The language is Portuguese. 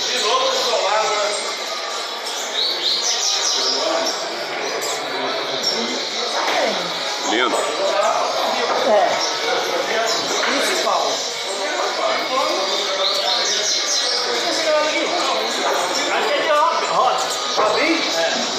De novo isolado, né? Lindo. É. Principal. Aqui é de roda. Robinho? É.